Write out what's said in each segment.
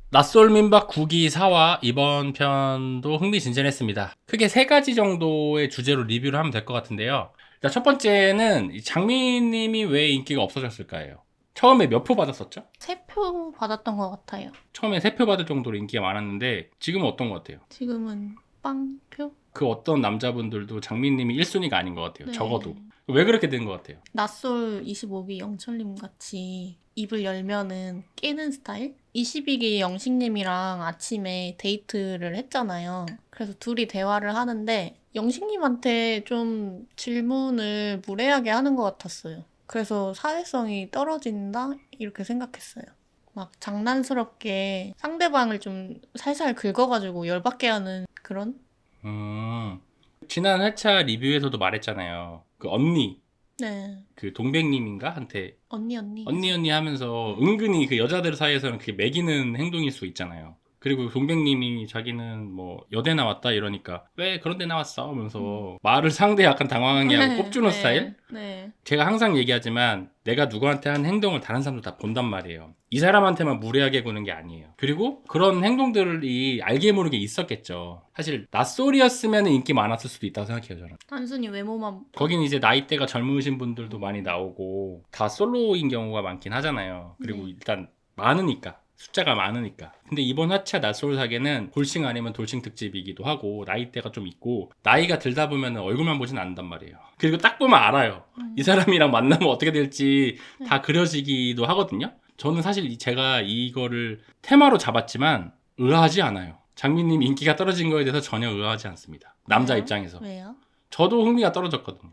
낯솔 민박 9기 4화 이번 편도 흥미진진했습니다. 크게 세 가지 정도의 주제로 리뷰를 하면 될 것 같은데요. 일단 첫 번째는 장미님이 왜 인기가 없어졌을까요? 처음에 몇 표 받았었죠? 3표 받았던 것 같아요. 처음에 3표 받을 정도로 인기가 많았는데 지금은 어떤 것 같아요? 지금은 빵표? 그 어떤 남자분들도 장미님이 1순위가 아닌 것 같아요. 네. 적어도. 왜 그렇게 된 것 같아요? 낯솔 25기 영철님 같이 입을 열면은 깨는 스타일? 22기 영식님이랑 아침에 데이트를 했잖아요. 그래서 둘이 대화를 하는데 영식님한테 좀 질문을 무례하게 하는 것 같았어요. 그래서 사회성이 떨어진다? 이렇게 생각했어요. 막 장난스럽게 상대방을 좀 살살 긁어가지고 열받게 하는 그런? 지난 회차 리뷰에서도 말했잖아요. 그 언니, 네. 그 동백님인가? 한테 언니. 언니 하면서 은근히 그 여자들 사이에서는 그게 매기는 행동일 수 있잖아요. 그리고 동백님이 자기는 뭐 여대 나왔다 이러니까 왜 그런 데 나왔어? 하면서 말을 상대 약간 당황하게 하고 꼽주는 스타일? 네. 제가 항상 얘기하지만 내가 누구한테 한 행동을 다른 사람도 다 본단 말이에요. 이 사람한테만 무례하게 구는 게 아니에요. 그리고 그런 행동들이 알게 모르게 있었겠죠. 사실 낯소리였으면 인기 많았을 수도 있다고 생각해요, 저는. 단순히 외모만. 거긴 이제 나이대가 젊으신 분들도 많이 나오고 다 솔로인 경우가 많긴 하잖아요. 그리고 네. 일단 많으니까. 숫자가 많으니까. 근데 이번 화차 낯솔 사계는 돌싱 아니면 돌싱 특집이기도 하고 나이대가 좀 있고 나이가 들다 보면 얼굴만 보진 않는단 말이에요. 그리고 딱 보면 알아요. 이 사람이랑 만나면 어떻게 될지 다 그려지기도 하거든요. 저는 사실 제가 이거를 테마로 잡았지만 의아하지 않아요. 장미님 인기가 떨어진 거에 대해서 전혀 의아하지 않습니다. 남자 왜요? 입장에서. 왜요? 저도 흥미가 떨어졌거든요.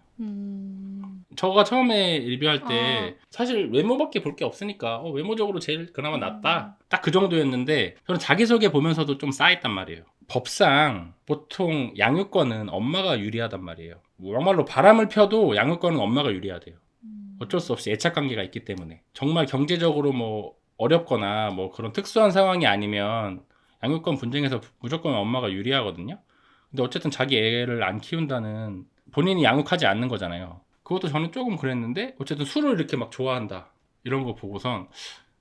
저가 처음에 리뷰할 때 사실 외모밖에 볼 게 없으니까 외모적으로 제일 그나마 낫다. 딱 그 정도였는데 저는 자기소개 보면서도 좀 쌓였단 말이에요. 법상 보통 양육권은 엄마가 유리하단 말이에요. 정말로 바람을 펴도 양육권은 엄마가 유리하대요. 어쩔 수 없이 애착관계가 있기 때문에. 정말 경제적으로 뭐 어렵거나 뭐 그런 특수한 상황이 아니면 양육권 분쟁에서 무조건 엄마가 유리하거든요. 근데 어쨌든 자기 애를 안 키운다는 본인이 양육하지 않는 거잖아요. 그것도 저는 조금 그랬는데 어쨌든 술을 이렇게 막 좋아한다 이런 거 보고선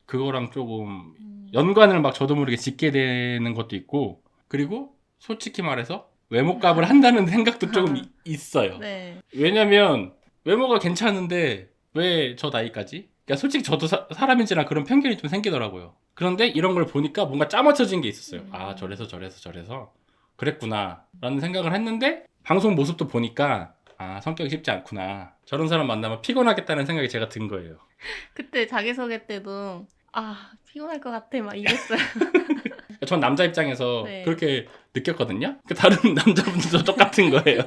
그거랑 조금 연관을 막 저도 모르게 짓게 되는 것도 있고 그리고 솔직히 말해서 외모값을 한다는 생각도 조금 있어요. 네. 왜냐면 외모가 괜찮은데 왜 저 나이까지? 그러니까 솔직히 저도 사람인지라 그런 편견이 좀 생기더라고요. 그런데 이런 걸 보니까 뭔가 짜맞춰진 게 있었어요. 아 저래서 그랬구나 라는 생각을 했는데 방송 모습도 보니까 아 성격이 쉽지 않구나 저런 사람 만나면 피곤하겠다는 생각이 제가 든 거예요. 그때 자기소개 때도 피곤할 것 같아 막 이랬어요. 전 남자 입장에서 네. 그렇게 느꼈거든요. 그 다른 남자분들도 똑같은 거예요.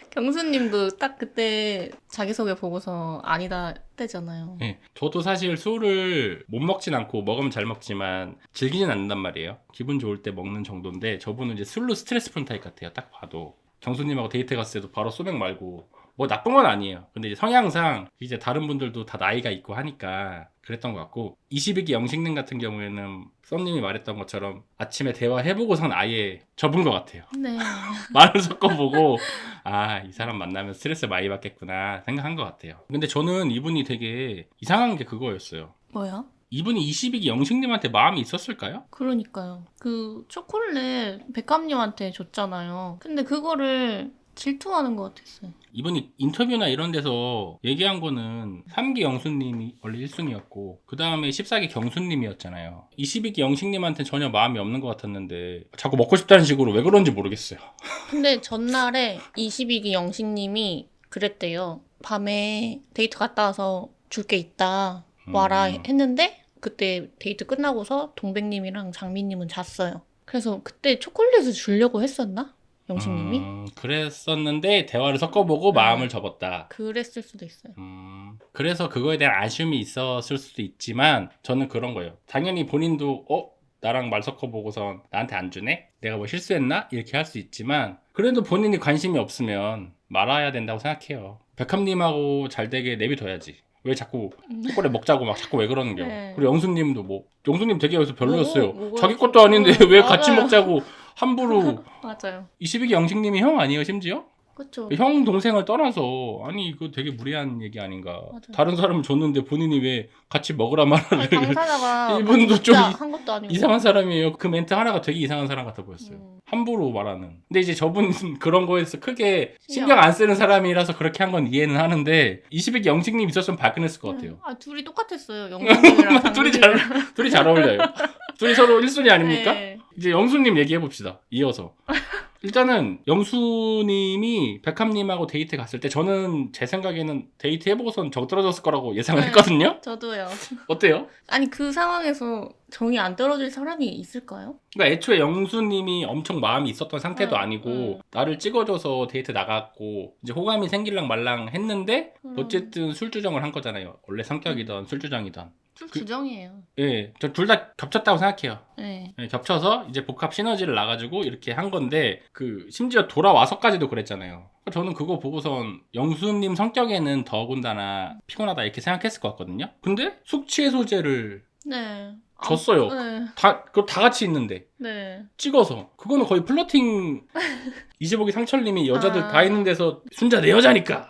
경수님도 딱 그때 자기소개 보고서 아니다 했대잖아요. 네, 저도 사실 술을 못 먹진 않고 먹으면 잘 먹지만 즐기진 않는단 말이에요. 기분 좋을 때 먹는 정도인데 저분은 이제 술로 스트레스 푸는 타입 같아요. 딱 봐도. 경수님하고 데이트 갔을 때도 바로 소맥 말고 뭐 나쁜 건 아니에요. 근데 이제 성향상 이제 다른 분들도 다 나이가 있고 하니까 그랬던 것 같고 22기 영식님 같은 경우에는 썸님이 말했던 것처럼 아침에 대화해보고선 아예 접은 것 같아요. 네. 말을 섞어보고 이 사람 만나면 스트레스 많이 받겠구나 생각한 것 같아요. 근데 저는 이분이 되게 이상한 게 그거였어요. 뭐야? 이분이 22기 영식님한테 마음이 있었을까요? 그러니까요. 그 초콜릿 백감님한테 줬잖아요. 근데 그거를 질투하는 것 같았어요. 이분이 인터뷰나 이런 데서 얘기한 거는 3기 영수님이 원래 1순위였고 그 다음에 14기 경수님이었잖아요. 22기 영식님한테 전혀 마음이 없는 것 같았는데 자꾸 먹고 싶다는 식으로 왜 그런지 모르겠어요. 근데 전날에 22기 영식님이 그랬대요. 밤에 데이트 갔다 와서 줄 게 있다. 와라 했는데 그때 데이트 끝나고서 동백님이랑 장미님은 잤어요. 그래서 그때 초콜릿을 주려고 했었나? 영식님이? 그랬었는데 대화를 섞어보고 마음을 접었다. 그랬을 수도 있어요. 그래서 그거에 대한 아쉬움이 있었을 수도 있지만 저는 그런 거예요. 당연히 본인도 나랑 말 섞어보고선 나한테 안 주네? 내가 뭐 실수했나? 이렇게 할 수 있지만 그래도 본인이 관심이 없으면 말아야 된다고 생각해요. 백함님하고 잘 되게 내비둬야지. 왜 자꾸 초콜릿 먹자고 막 자꾸 왜 그러는 겨. 네. 그리고 영수님도 영수님 되게 여기서 별로였어요. 뭐가 자기 것도 아닌데 왜 같이 맞아요. 먹자고 함부로. 맞아요. 22기 영식님이 형 아니에요 심지어? 그쵸. 형 동생을 떠나서 아니 이거 되게 무리한 얘기 아닌가. 맞아요. 다른 사람을 줬는데 본인이 왜 같이 먹으라 말을 아니, 당사자가 이분도 같이 좀 먹자 한 것도 아니고. 이상한 사람이에요. 그 멘트 하나가 되게 이상한 사람 같아 보였어요. 함부로 말하는. 근데 이제 저분 그런 거에서 크게 신경 안 쓰는 사람이라서 그렇게 한 건 이해는 하는데 20일 영식님 있었으면 발끈했을 것 같아요. 아, 둘이 똑같았어요. 영수님이랑 둘이 잘 어울려요. 둘이 서로 1순위 아닙니까? 네. 이제 영수님 얘기해 봅시다. 이어서. 일단은 영수님이 백합님하고 데이트 갔을 때 저는 제 생각에는 데이트 해보고선 정 떨어졌을 거라고 예상을 네. 했거든요. 저도요. 어때요? 아니 그 상황에서 정이 안 떨어질 사람이 있을까요? 그러니까 애초에 영수님이 엄청 마음이 있었던 상태도 아니고 나를 찍어줘서 데이트 나갔고 이제 호감이 생길랑 말랑 했는데 어쨌든 술주정을 한 거잖아요. 원래 성격이던 술주정이던. 주정이에요. 예, 저 둘 다 겹쳤다고 생각해요. 네. 예, 겹쳐서 이제 복합 시너지를 나가지고 이렇게 한 건데 그 심지어 돌아와서까지도 그랬잖아요. 저는 그거 보고선 영수님 성격에는 더군다나 피곤하다 이렇게 생각했을 것 같거든요. 근데 숙취해소제를 네. 줬어요. 네. 그거 다 같이 있는데 네. 찍어서 그거는 거의 플러팅. 이재복이 상철님이 여자들 아. 다 있는 데서 순자 내 여자니까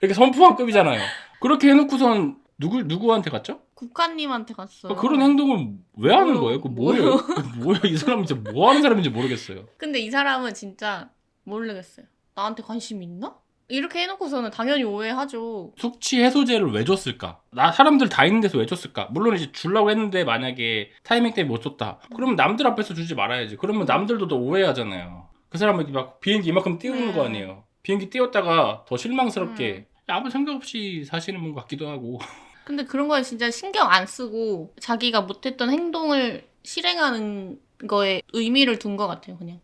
이렇게 선포한 급이잖아요. 그렇게 해놓고선 누구한테 갔죠? 국가님한테 갔어요. 그런 행동을 왜 하는 거예요? 그 뭐요? 뭐예요? 뭐야 이 사람은 진짜 뭐 하는 사람인지 모르겠어요. 근데 이 사람은 진짜 모르겠어요. 나한테 관심 있나? 이렇게 해놓고서는 당연히 오해하죠. 숙취 해소제를 왜 줬을까? 나 사람들 다 있는 데서 왜 줬을까? 물론 이제 주려고 했는데 만약에 타이밍 때문에 못 줬다. 그러면 남들 앞에서 주지 말아야지. 그러면 남들도 더 오해하잖아요. 그 사람은 막 비행기 이만큼 띄우는 거 아니에요. 비행기 띄웠다가 더 실망스럽게 아무 생각 없이 사시는 분 같기도 하고. 근데 그런 거에 진짜 신경 안 쓰고 자기가 못했던 행동을 실행하는 거에 의미를 둔 것 같아요. 그냥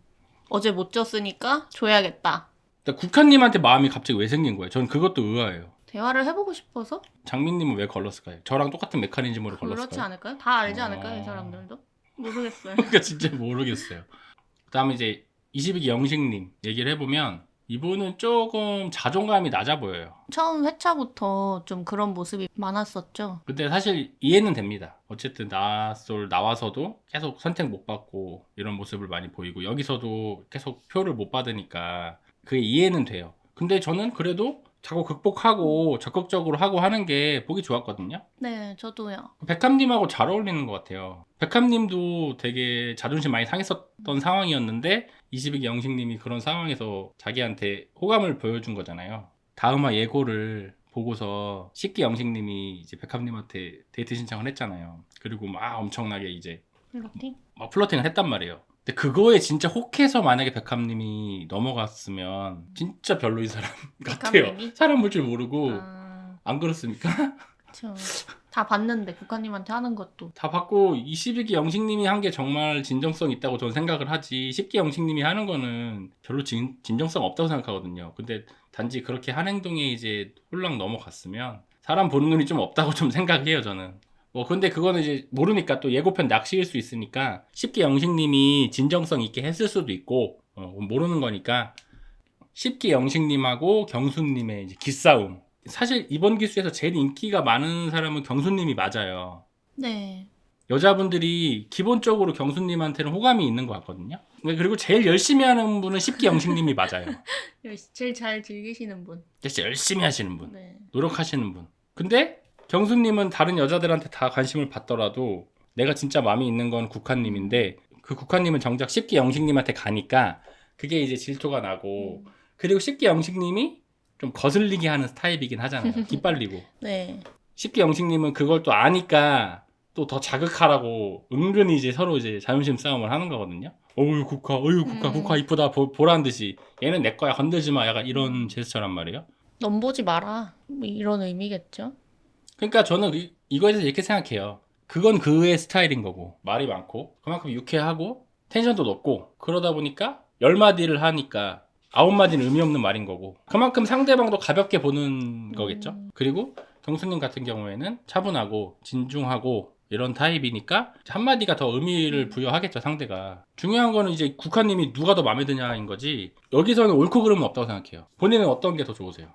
어제 못 줬으니까 줘야겠다. 그러니까 국한님한테 마음이 갑자기 왜 생긴 거예요? 전 그것도 의아해요. 대화를 해보고 싶어서? 장민님은 왜 걸렀을까요? 저랑 똑같은 메커니즘으로 걸렀을까요? 그렇지 않을까요? 다 알지 않을까요? 이 사람들도? 모르겠어요. 그러니까 진짜 모르겠어요. 그다음에 이제 22기 영식님 얘기를 해보면 이분은 조금 자존감이 낮아 보여요. 처음 회차부터 좀 그런 모습이 많았었죠. 근데 사실 이해는 됩니다. 어쨌든 나솔 나와서도 계속 선택 못 받고 이런 모습을 많이 보이고 여기서도 계속 표를 못 받으니까 그게 이해는 돼요. 근데 저는 그래도 자꾸 극복하고 적극적으로 하고 하는 게 보기 좋았거든요. 네, 저도요. 백합님하고 잘 어울리는 것 같아요. 백합님도 되게 자존심 많이 상했었던 상황이었는데 22기 영식님이 그런 상황에서 자기한테 호감을 보여준 거잖아요. 다음화 예고를 보고서 10기 영식님이 이제 백합님한테 데이트 신청을 했잖아요. 그리고 막 엄청나게 이제 플러팅? 막 플러팅을 했단 말이에요. 근데 그거에 진짜 혹해서 만약에 백합님이 넘어갔으면 진짜 별로인 사람 같아요. 백합님이? 사람 볼 줄 모르고. 아, 안 그렇습니까? 그쵸. 다 봤는데 국가님한테 하는 것도. 다 받고 22기 영식님이 한 게 정말 진정성 있다고 저는 생각을 하지 10기 영식님이 하는 거는 별로 진정성 없다고 생각하거든요. 근데 단지 그렇게 한 행동에 이제 홀랑 넘어갔으면 사람 보는 눈이 좀 없다고 좀 생각해요 저는. 뭐 근데 그거는 이제 모르니까 또 예고편 낚시일 수 있으니까 10기 영식님이 진정성 있게 했을 수도 있고 모르는 거니까 10기 영식님하고 경수님의 이제 기싸움. 사실 이번 기수에서 제일 인기가 많은 사람은 경수님이 맞아요. 네. 여자분들이 기본적으로 경수님한테는 호감이 있는 것 같거든요. 그리고 제일 열심히 하는 분은 10기 영식님이 맞아요. 제일 잘 즐기시는 분. 진짜 열심히 하시는 분, 네. 노력하시는 분. 근데 경수님은 다른 여자들한테 다 관심을 받더라도 내가 진짜 마음이 있는 건 국한님인데 그 국한님은 정작 10기 영식님한테 가니까 그게 이제 질투가 나고 그리고 10기 영식님이 좀 거슬리게 하는 스타일이긴 하잖아요. 기빨리고. 네. 10기 영식님은 그걸 또 아니까 또 더 자극하라고 은근히 이제 서로 이제 자존심 싸움을 하는 거거든요. 어유 국화, 국화 이쁘다 보라는 듯이 얘는 내 거야 건들지 마 약간 이런 제스처란 말이에요. 넘보지 마라. 뭐 이런 의미겠죠. 그러니까 저는 이거에 대해서 이렇게 생각해요. 그건 그의 스타일인 거고 말이 많고 그만큼 유쾌하고 텐션도 높고 그러다 보니까 10마디를 하니까 9마디는 의미 없는 말인 거고 그만큼 상대방도 가볍게 보는 거겠죠. 그리고 경수님 같은 경우에는 차분하고 진중하고 이런 타입이니까 한마디가 더 의미를 부여하겠죠 상대가. 중요한 거는 이제 국화님이 누가 더 마음에 드냐인 거지 여기서는 옳고 그름은 없다고 생각해요. 본인은 어떤 게 더 좋으세요?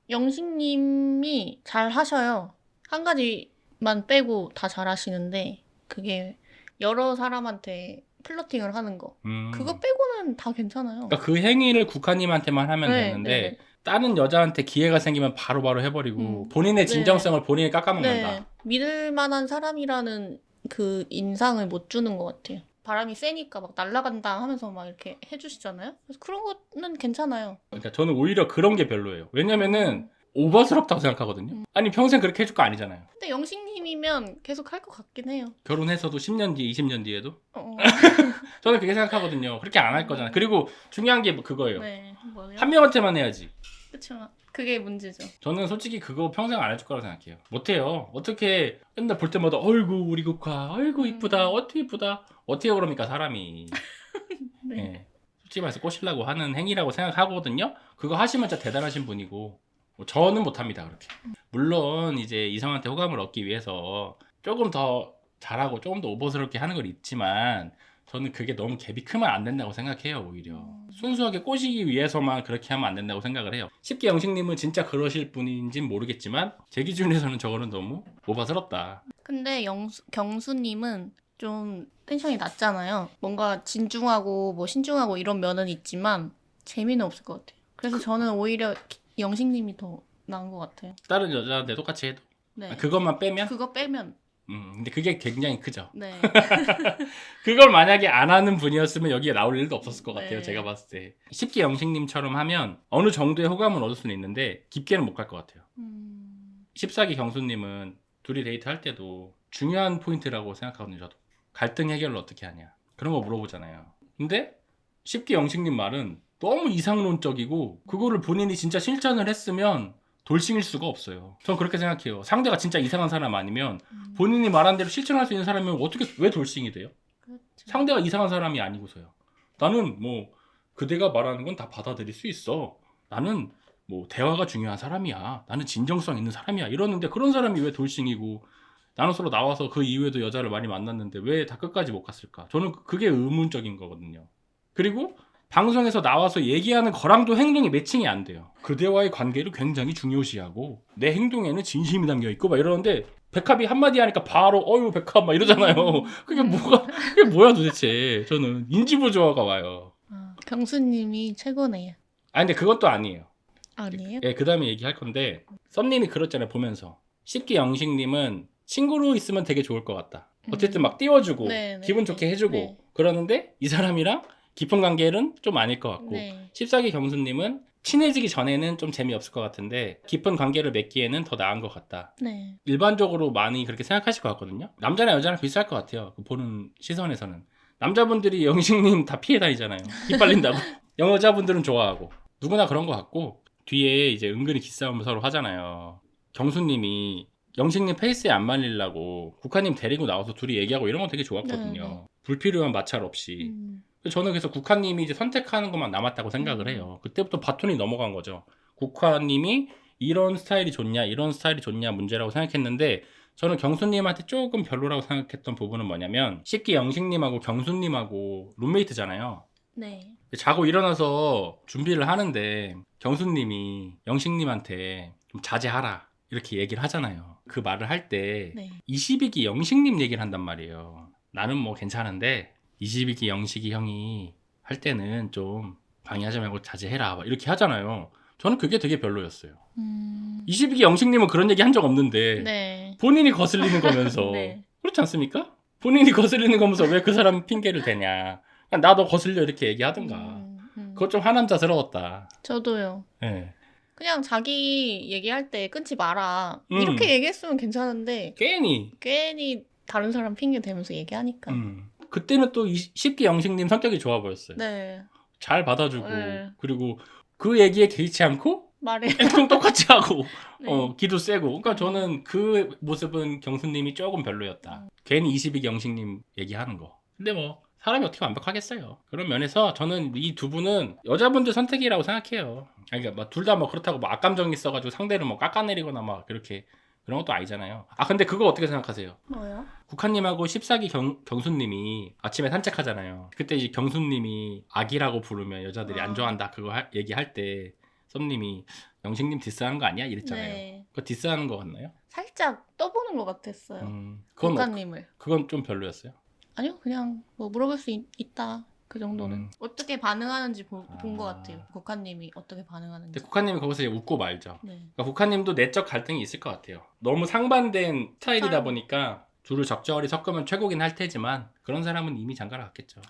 영식님이 잘 하셔요. 한 가지만 빼고 다 잘 하시는데 그게 여러 사람한테 플러팅을 하는 거. 음. 그거 빼고는 다 괜찮아요. 그러니까 그 행위를 국화님한테만 하면 네, 되는데 네. 다른 여자한테 기회가 생기면 바로바로 해버리고 본인의 네. 진정성을 본인이 깎아먹는다. 네. 믿을 만한 사람이라는 그 인상을 못 주는 것 같아요. 바람이 세니까 막 날아간다 하면서 막 이렇게 해주시잖아요. 그래서 그런 거는 괜찮아요. 그러니까 저는 오히려 그런 게 별로예요. 왜냐면은 오버스럽다고 생각하거든요. 아니 평생 그렇게 해줄 거 아니잖아요. 근데 영식님이면 계속 할 것 같긴 해요. 결혼해서도 10년 뒤, 20년 뒤에도 어. 저는 그렇게 생각하거든요. 그렇게 안 할 거잖아요. 그리고 중요한 게 그거예요. 네. 뭐요? 한 명한테만 해야지. 그쵸. 그게 문제죠. 저는 솔직히 그거 평생 안 해줄 거라고 생각해요. 못해요. 어떻게 맨날 볼 때마다 어이구 우리 국화 어이구 이쁘다 어떻게 이쁘다 어떻게 그럽니까 사람이. 네. 예. 솔직히 말해서 꼬시려고 하는 행위라고 생각하거든요. 그거 하시면 진짜 대단하신 분이고 뭐 저는 못합니다 그렇게. 물론 이제 이성한테 호감을 얻기 위해서 조금 더 잘하고 조금 더 오버스럽게 하는 건 있지만 저는 그게 너무 갭이 크면 안 된다고 생각해요. 오히려 순수하게 꼬시기 위해서만 그렇게 하면 안 된다고 생각을 해요. 쉽게 영식님은 진짜 그러실 분인지는 모르겠지만 제 기준에서는 저거는 너무 오버스럽다. 근데 경수님은 좀 텐션이 낮잖아요. 뭔가 진중하고 뭐 신중하고 이런 면은 있지만 재미는 없을 것 같아요. 그래서 저는 오히려 영식님이 더 나은 것 같아요. 다른 여자한테 똑같이 해도 네. 그것만 빼면 그거 빼면. 근데 그게 굉장히 크죠. 네. 그걸 만약에 안 하는 분이었으면 여기에 나올 일도 없었을 것 같아요. 네. 제가 봤을 때. 쉽게 영식님처럼 하면 어느 정도의 호감은 얻을 수는 있는데 깊게는 못 갈 것 같아요. 14기 경수님은 둘이 데이트할 때도 중요한 포인트라고 생각하거든요. 저도. 갈등 해결을 어떻게 하냐. 그런 거 물어보잖아요. 근데 10기 영식님 말은 너무 이상론적이고 그거를 본인이 진짜 실천을 했으면 돌싱일 수가 없어요. 전 그렇게 생각해요. 상대가 진짜 이상한 사람 아니면 본인이 말한 대로 실천할 수 있는 사람이면 어떻게 왜 돌싱이 돼요? 그렇죠. 상대가 이상한 사람이 아니고서요. 나는 뭐 그대가 말하는 건 다 받아들일 수 있어. 나는 뭐 대화가 중요한 사람이야. 나는 진정성 있는 사람이야. 이러는데 그런 사람이 왜 돌싱이고 나는 서로 나와서 그 이후에도 여자를 많이 만났는데 왜 다 끝까지 못 갔을까? 저는 그게 의문적인 거거든요. 그리고 방송에서 나와서 얘기하는 거랑도 행동이 매칭이 안 돼요. 그대와의 관계를 굉장히 중요시하고 내 행동에는 진심이 담겨 있고 막 이러는데 백합이 한마디 하니까 바로 어유 백합 막 이러잖아요. 그게 뭐야 도대체. 저는 인지부조화가 와요. 경수님이 최고네요. 아니 근데 그것도 아니에요. 아니에요? 예, 그 다음에 얘기할 건데 썸님이 그렇잖아요. 보면서 쉽게 영식님은 친구로 있으면 되게 좋을 것 같다. 어쨌든 막 띄워주고 네, 네, 기분 좋게 해주고 네. 그러는데 이 사람이랑 깊은 관계는 좀 아닐 것 같고 네. 14기 경수님은 친해지기 전에는 좀 재미없을 것 같은데 깊은 관계를 맺기에는 더 나은 것 같다. 네. 일반적으로 많이 그렇게 생각하실 것 같거든요. 남자나 여자나 비슷할 것 같아요. 그 보는 시선에서는. 남자분들이 영식님 다 피해 다니잖아요. 기빨린다고. 여자분들은 좋아하고. 누구나 그런 것 같고 뒤에 이제 은근히 기싸움을 서로 하잖아요. 경수님이 영식님 페이스에 안 말리려고 국화님 데리고 나와서 둘이 얘기하고 이런 건 되게 좋았거든요. 네. 불필요한 마찰 없이. 저는 그래서 국화님이 이제 선택하는 것만 남았다고 생각을 해요. 그때부터 바톤이 넘어간 거죠. 국화님이 이런 스타일이 좋냐, 이런 스타일이 좋냐 문제라고 생각했는데 저는 경수님한테 조금 별로라고 생각했던 부분은 뭐냐면 쉽게 영식님하고 경수님하고 룸메이트잖아요. 네. 자고 일어나서 준비를 하는데 경수님이 영식님한테 좀 자제하라 이렇게 얘기를 하잖아요. 그 말을 할 때 네. 22기 영식님 얘기를 한단 말이에요. 나는 뭐 괜찮은데 22기 영식이 형이 할 때는 좀 방해하지 말고 자제해라 이렇게 하잖아요. 저는 그게 되게 별로였어요. 22기 영식님은 그런 얘기 한 적 없는데 네. 본인이 거슬리는 거면서 네. 그렇지 않습니까? 본인이 거슬리는 거면서 왜 그 사람 핑계를 대냐. 나 너 거슬려 이렇게 얘기하든가. 그것 좀 하남자스러웠다. 저도요. 예. 그냥 자기 얘기할 때 끊지 마라. 이렇게 얘기했으면 괜찮은데 괜히 다른 사람 핑계 대면서 얘기하니까. 그때는 또 10기 영식님 성격이 좋아 보였어요. 네. 잘 받아주고 네. 그리고 그 얘기에 개의치 않고 말해. 행동 똑같이 하고 네. 기도 세고. 그러니까 저는 그 모습은 경수님이 조금 별로였다. 괜히 22기 영식님 얘기하는 거. 근데 뭐 사람이 어떻게 완벽하겠어요. 그런 면에서 저는 이 두 분은 여자분들 선택이라고 생각해요. 그러니까 막 둘 다 뭐 그렇다고 뭐 악감정이 있어가지고 상대를 뭐 깎아내리거나 막 그렇게 그런 것도 아니잖아요. 아 근데 그거 어떻게 생각하세요? 뭐요? 국화님하고 14기 경수님이 아침에 산책하잖아요. 그때 이제 경수님이 아기라고 부르면 여자들이 안 좋아한다 그거 얘기할 때 썸님이 영식님 디스하는 거 아니야? 이랬잖아요. 네. 그거 디스하는 거 같나요? 살짝 떠보는 것 같았어요. 그건 국가님을. 그건 좀 별로였어요. 아니요, 그냥 뭐 물어볼 수 있다. 그 정도는. 어떻게 반응하는지 본 것 같아요. 국화님이 어떻게 반응하는지. 근데 국화님이 거기서 이제 웃고 말죠. 네. 그러니까 국화님도 내적 갈등이 있을 것 같아요. 너무 상반된 스타일이다 사람- 보니까 둘을 적절히 섞으면 최고긴 할 테지만 그런 사람은 이미 장가를 갔겠죠.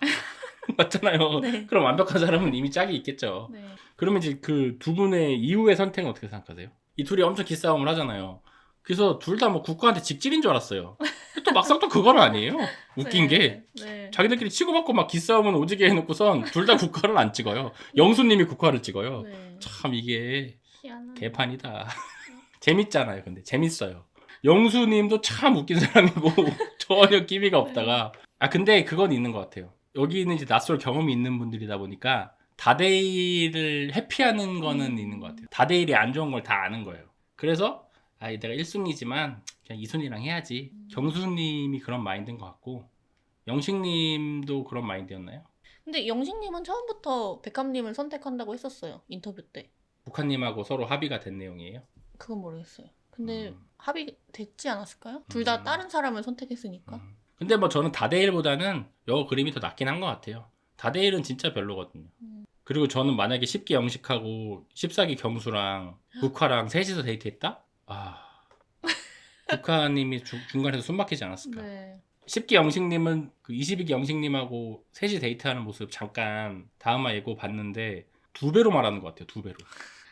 맞잖아요. 네. 그럼 완벽한 사람은 이미 짝이 있겠죠. 네. 그러면 이제 그 두 분의 이후의 선택은 어떻게 생각하세요? 이 둘이 엄청 기싸움을 하잖아요. 그래서 둘 다 뭐 국가한테 직질인 줄 알았어요. 또 막상 또 그건 아니에요. 웃긴 게 네. 자기들끼리 치고받고 막 기싸움은 오지게 해놓고선 둘 다 국가를 안 찍어요. 영수님이 국가를 찍어요. 네. 참 이게 희한한. 개판이다. 재밌잖아요. 근데 재밌어요. 영수님도 참 웃긴 사람이고 전혀 끼미가 없다가 근데 그건 있는 것 같아요. 여기는 이제 낯설 경험이 있는 분들이다 보니까 다대일을 회피하는 거는 있는 것 같아요. 다대일이 안 좋은 걸 다 아는 거예요. 그래서 내가 1순위지만 그냥 2순위랑 해야지. 경수님이 그런 마인드인 것 같고 영식님도 그런 마인드였나요? 근데 영식님은 처음부터 백합님을 선택한다고 했었어요. 인터뷰 때. 북한님하고 서로 합의가 된 내용이에요? 그건 모르겠어요. 근데 음. 합의됐지 않았을까요? 둘 다 다른 사람을 선택했으니까. 근데 뭐 저는 다대일보다는 여 그림이 더 낫긴 한 것 같아요. 다대일은 진짜 별로거든요. 그리고 저는 만약에 10기 영식하고 14기 경수랑 국화랑 셋이서 데이트했다? 국화님이 중간에서 숨 막히지 않았을까? 네. 10기 영식님은 그 22기 영식님하고 셋이 데이트하는 모습 잠깐 다음화 예고 봤는데 2배로 말하는 것 같아요. 2배로.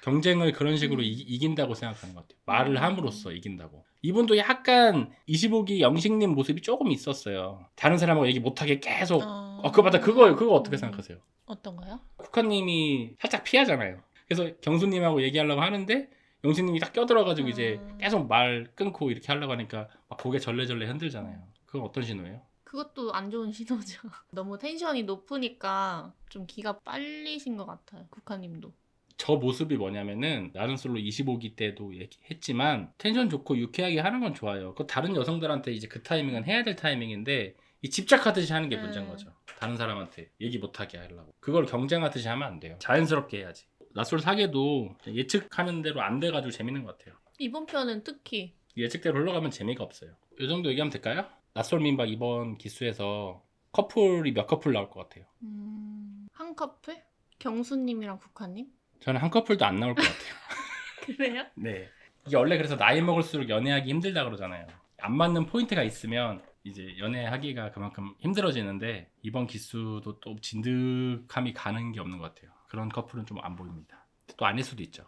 경쟁을 그런 식으로 이긴다고 생각하는 것 같아요. 말을 함으로써 이긴다고. 이분도 약간 25기 영식님 모습이 조금 있었어요. 다른 사람하고 얘기 못하게 계속 그거 맞다. 그거 어떻게 생각하세요? 어떤가요? 국화님이 살짝 피하잖아요. 그래서 경수님하고 얘기하려고 하는데 영식님이 딱 껴들어가지고 이제 계속 말 끊고 이렇게 하려고 하니까 막 고개 절레절레 흔들잖아요. 그건 어떤 신호예요? 그것도 안 좋은 신호죠. 너무 텐션이 높으니까 좀 기가 빨리신 것 같아요. 국화님도. 저 모습이 뭐냐면은 나는 솔로 25기 때도 얘기했지만 텐션 좋고 유쾌하게 하는 건 좋아요. 그 다른 여성들한테 이제 그 타이밍은 해야 될 타이밍인데 이 집착하듯이 하는 게 문제인 거죠. 다른 사람한테 얘기 못하게 하려고. 그걸 경쟁하듯이 하면 안 돼요. 자연스럽게 해야지. 낯설 사계도 예측하는 대로 안 돼가지고 재밌는 것 같아요. 이번 편은 특히 예측대로 흘러가면 재미가 없어요. 이 정도 얘기하면 될까요? 낯설 민박 이번 기수에서 커플이 몇 커플 나올 것 같아요? 한 커플? 경수님이랑 국화님? 저는 한 커플도 안 나올 것 같아요. 그래요? 네. 이게 원래 그래서 나이 먹을수록 연애하기 힘들다 그러잖아요. 안 맞는 포인트가 있으면 이제 연애하기가 그만큼 힘들어지는데 이번 기수도 또 진득함이 가는 게 없는 것 같아요. 그런 커플은 좀 안 보입니다. 또 아닐 수도 있죠.